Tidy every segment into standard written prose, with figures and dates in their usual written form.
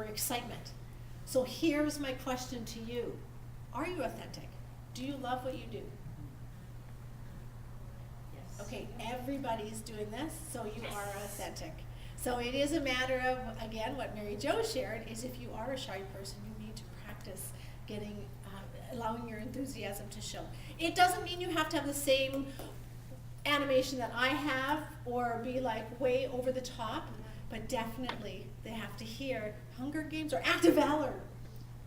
your excitement. So here's my question to you. Are you authentic? Do you love what you do? Yes. Okay, everybody's doing this, so you are authentic. So it is a matter of, again, what Mary Jo shared, is if you are a shy person, you need to practice getting, allowing your enthusiasm to show. It doesn't mean you have to have the same animation that I have or be like way over the top, but definitely they have to hear Hunger Games or Act of Valor.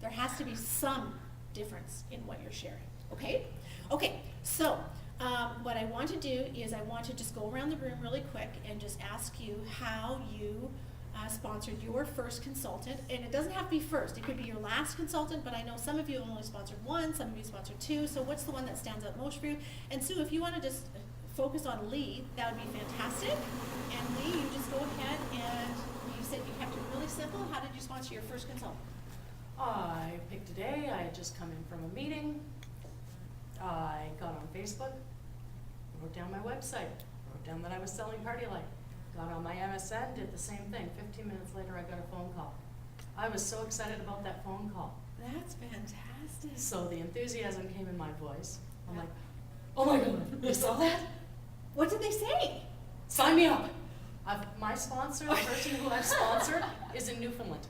There has to be some difference in what you're sharing, okay? Okay, so what I want to do is I want to just go around the room really quick and just ask you how you sponsored your first consultant. And it doesn't have to be first, it could be your last consultant, but I know some of you only sponsored one, some of you sponsored two, so what's the one that stands out most for you? And Sue, if you want to just focus on Lee, that would be fantastic. And Lee, you just go ahead and you said you kept it really simple. How did you sponsor your first consultant? I picked a day, I had just come in from a meeting, I got on Facebook, wrote down my website, wrote down that I was selling Party Light, got on my MSN, did the same thing. 15 minutes later I got a phone call. I was so excited about that phone call. That's fantastic. So the enthusiasm came in my voice. I'm like, oh my God, you saw that? What did they say? Sign me up. My sponsor, the person who I've sponsored, is in Newfoundland.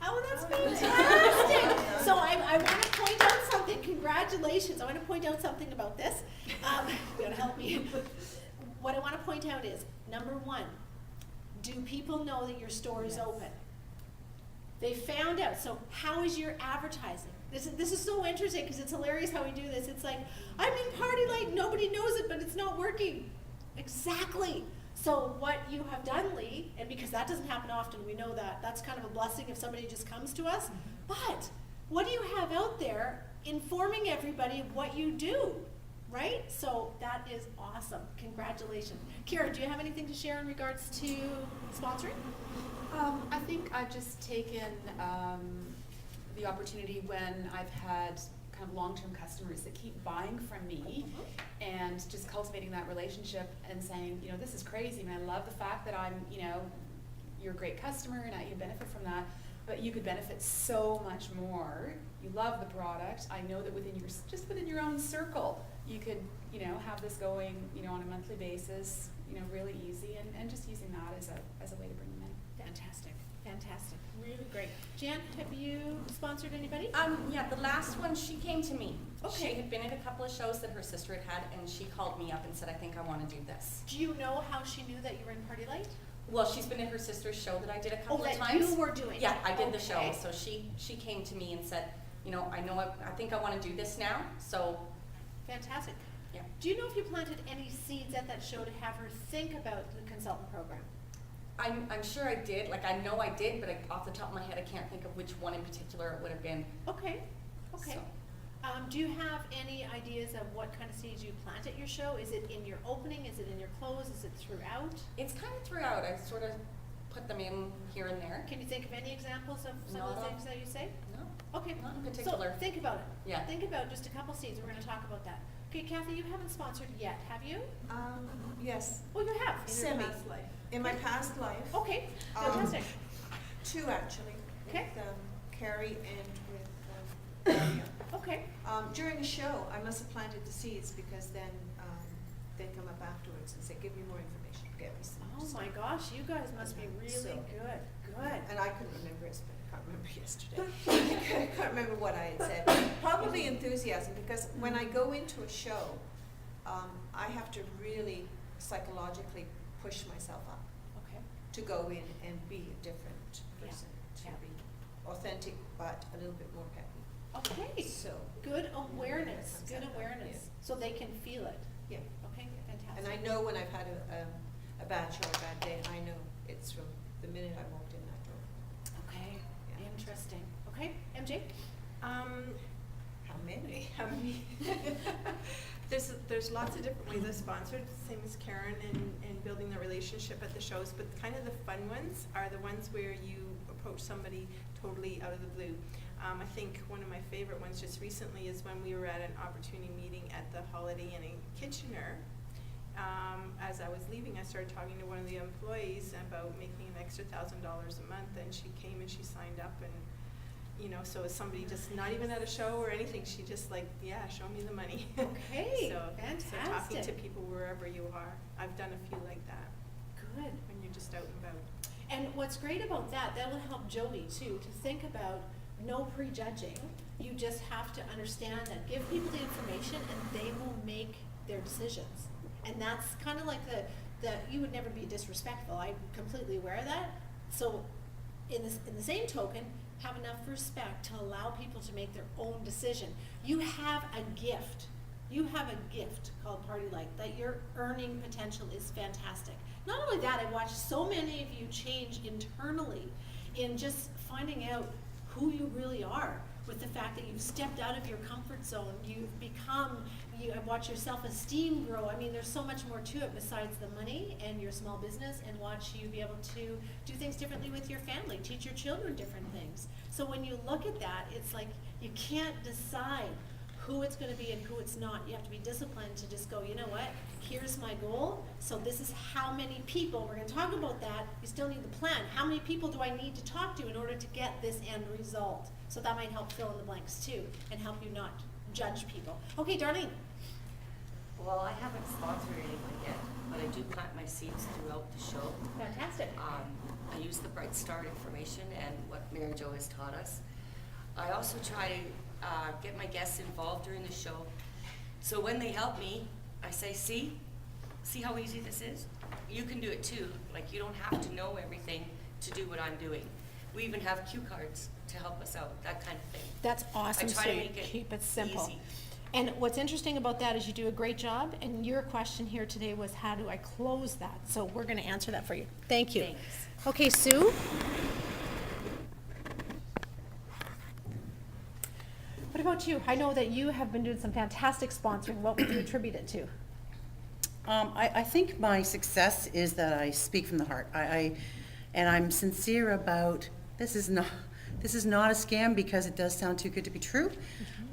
Oh, that's fantastic. So I want to point out something. Congratulations. I want to point out something about this. You're going to help me. What I want to point out is, number one, do people know that your store is open? They found out. So how is your advertising? This is so interesting because it's hilarious how we do this. It's like, I'm in Party Light, nobody knows it, but it's not working. Exactly. So what you have done, Lee, and because that doesn't happen often, we know that, that's kind of a blessing if somebody just comes to us, but what do you have out there informing everybody of what you do, right? So that is awesome. Congratulations. Kira, do you have anything to share in regards to sponsoring? I think I've just taken the opportunity when I've had kind of long-term customers that keep buying from me and just cultivating that relationship and saying, you know, this is crazy and I love the fact that I'm, you know, you're a great customer and you benefit from that, but you could benefit so much more. You love the product. I know that just within your own circle, you could, you know, have this going, you know, on a monthly basis, you know, really easy and just using that as a way to bring them in. Fantastic, fantastic, really great. Jan, have you sponsored anybody? Yeah, the last one, she came to me. Okay. She had been at a couple of shows that her sister had and she called me up and said, I think I want to do this. Do you know how she knew that you were in Party Light? Well, she's been at her sister's show that I did a couple of that times. you were doing? Yeah, I did the show. Okay. So she came to me and said, you know I think I want to do this now. So Fantastic. yeah. Do you know if you planted any seeds at that show to have her think about the consultant program? I'm sure I did. Like I know I did, but off the top of my head, I can't think of which one in particular it would have been. Okay, okay. So. Do you have any ideas of what kind of seeds you plant at your show? Is it in your opening? Is it in your close? Is it throughout? It's kind of throughout. I sort of put them in here and there. Can you think of any examples of some of the No. things that you say? No. Okay. Not in particular. So think about it. Yeah. Think about just a couple seeds. We're going to talk about that. Okay, Kathy, you haven't sponsored yet, have you? Yes, Oh, you have. semi. In my past life. Okay, Um, fantastic. Two actually. Okay. With Carrie and with Maria. Okay. During a show, I must have planted the seeds because then they come up afterwards and say, give me more information, get me some. Oh my gosh, you guys must be really So- good. Good. And I couldn't remember it, but I can't remember yesterday. I can't remember what I had said. Probably enthusiasm, because when I go into a show, I have to really psychologically push myself up Okay. to go in and be a different Yeah. person, to Yeah. be authentic but a little bit more peppy. Okay. So, Good awareness. Comes Good out that, awareness. yeah. So they can feel it. yeah. Okay, fantastic. And I know when I've had a bad show or a bad day, I know it's from the minute I walked in that door. Okay, Yeah. interesting. Okay, MJ? How many? How many? There's lots of different ways I sponsored, same as Karen in building the relationship at the shows, but kind of the fun ones are the ones where you approach somebody totally out of the blue. I think one of my favorite ones just recently is when we were at an opportunity meeting at the Holiday Inn in Kitchener, as I was leaving, I started talking to one of the employees about making an extra $1,000 a month, and she came and she signed up, and so as somebody just not even at a show or anything, she just like, yeah, show me the money. Okay, So talking to fantastic. people wherever you are. I've done a few like that Good. when you're just out and about. And what's great about that will help Jody too, to think about no prejudging. You just have to understand that, give people the information and they will make their decisions. And that's kind of like you would never be disrespectful. I'm completely aware of that. So in the same token, have enough respect to allow people to make their own decision. You have a gift. You have a gift called Party Light, that your earning potential is fantastic. Not only that, I watched so many of you change internally in just finding out who you really are, with the fact that you've stepped out of your comfort zone. You've become, I've watched your self-esteem grow. I mean, there's so much more to it besides the money and your small business, and watch you be able to do things differently with your family, teach your children different things. So when you look at that, it's like you can't decide who it's going to be and who it's not. You have to be disciplined to just go, you know what, here's my goal, so this is how many people, we're going to talk about that, you still need the plan. How many people do I need to talk to in order to get this end result? So that might help fill in the blanks too, and help you not judge people. Okay, Darlene. Well, I haven't sponsored anyone yet, but I do plant my seeds throughout the show. Fantastic. I use the Bright Start information and what Mary Jo has taught us. I also try to get my guests involved during the show. So when they help me, I say, see how easy this is? You can do it too. Like, you don't have to know everything to do what I'm doing. We even have cue cards to help us out, that kind of thing. That's awesome. I try So to you make it keep it simple. easy. And what's interesting about that is you do a great job, and your question here today was, how do I close that? So we're going to answer that for you. Thank you. Thanks. Okay, Sue? What about you? I know that you have been doing some fantastic sponsoring. What would you attribute it to? I think my success is that I speak from the heart. And I'm sincere about this is not a scam, because it does sound too good to be true.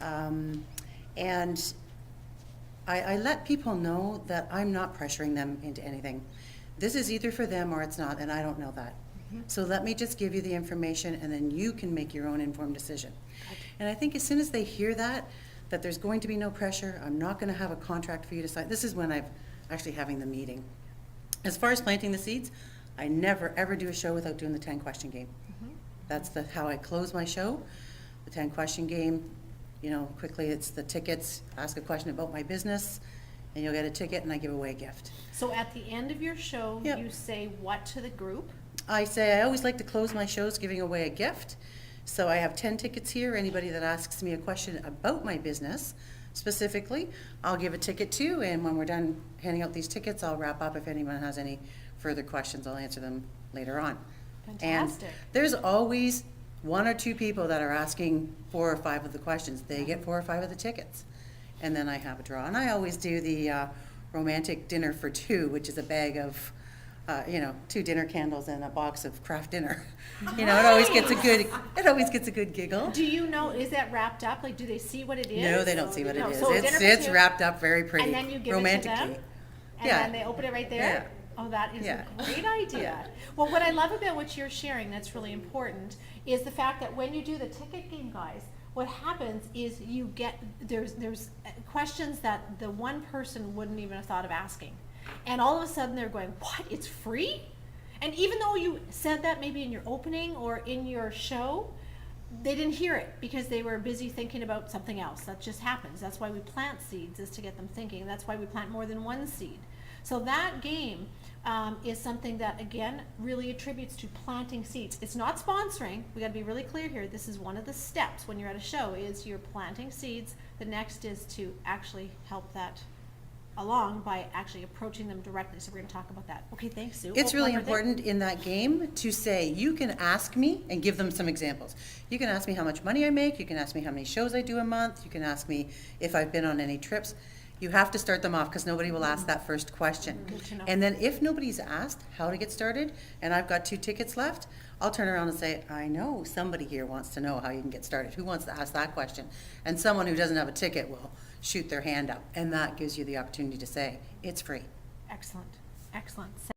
And I let people know that I'm not pressuring them into anything. This is either for them or it's not, and I don't know that. So let me just give you the information, and then you can make your own informed decision. And I think as soon as they hear that there's going to be no pressure, I'm not going to have a contract for you to sign. This is when I'm actually having the meeting. As far as planting the seeds, I never ever do a show without doing the 10-question game. That's how I close my show. The 10-question game, quickly it's the tickets, ask a question about my business, and you'll get a ticket, and I give away a gift. So at the end of your show, Yep. you say what to the group? I say I always like to close my shows giving away a gift. So I have 10 tickets here. Anybody that asks me a question about my business specifically, I'll give a ticket to, and when we're done handing out these tickets, I'll wrap up. If anyone has any further questions, I'll answer them later on. Fantastic. And there's always 1 or 2 people that are asking 4 or 5 of the questions. They get 4 or 5 of the tickets. And then I have a draw. And I always do the romantic dinner for 2, which is a bag of 2 dinner candles and a box of craft dinner. It always gets a good giggle. Do you know, is that wrapped up? Like, do they see what it is? No, they don't see what it No. is. So dinner for It's 2, wrapped up very pretty, and then you give romantically. it to them? And Yeah. then they open it right there? Yeah. Oh, that is Yeah. a great idea. Yeah. Well, what I love about what you're sharing that's really important is the fact that when you do the ticket game, guys, what happens is you get, there's questions that the one person wouldn't even have thought of asking. And all of a sudden they're going, what, it's free? And even though you said that maybe in your opening or in your show, they didn't hear it because they were busy thinking about something else. That just happens. That's why we plant seeds, is to get them thinking. That's why we plant more than one seed. So that game is something that, again, really attributes to planting seeds. It's not sponsoring. We got to be really clear here. This is one of the steps when you're at a show, is you're planting seeds. The next is to actually help that along by actually approaching them directly. So we're going to talk about that. Okay, thanks, Sue. It's Oh, really one more thing. important in that game to say, you can ask me and give them some examples. You can ask me how much money I make. You can ask me how many shows I do a month. You can ask me if I've been on any trips. You have to start them off because nobody will ask that first question. Good to know. And then if nobody's asked how to get started and I've got 2 tickets left, I'll turn around and say, I know somebody here wants to know how you can get started. Who wants to ask that question? And someone who doesn't have a ticket will shoot their hand up. And that gives you the opportunity to say, it's free. Excellent, excellent.